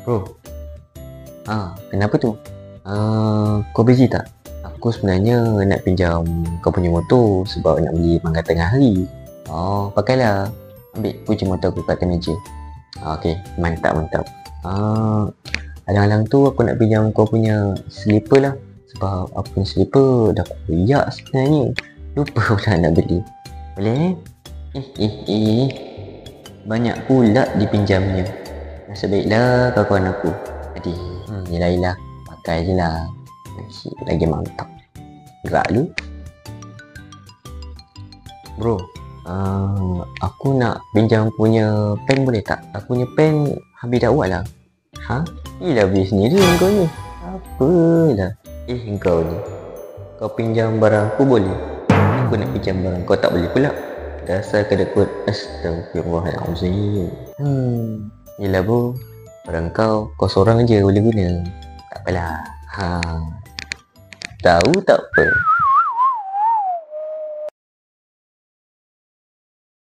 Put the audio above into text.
Bro, kenapa tu? Kau busy tak? Aku sebenarnya nak pinjam kau punya motor sebab nak beli mangga tengah hari. Pakailah. Ambil kunci motor aku kat meja. Okey, mantap. Alang-alang tu aku nak pinjam kau punya slipper lah. Sebab aku punya slipper dah koyak sebenarnya. Lupa pula nak beli. Boleh? Banyak pula dipinjamnya. Nasib baiklah kawan aku. Jadi, yelah, pakai je lah. Lagi mantap. Gerak dulu. Bro, aku nak pinjam punya pen boleh tak? Aku punya pen habis dah buat lah. Yelah beli sendiri kau ni. Apalah. Kau ni. Kau pinjam barang aku boleh? Aku nak pinjam barang kau tak boleh pula. Dasar kedekut. Astagfirullahaladzim. Yelah bro, barang kau seorang je boleh guna. Tak apalah. Tahu tak apa.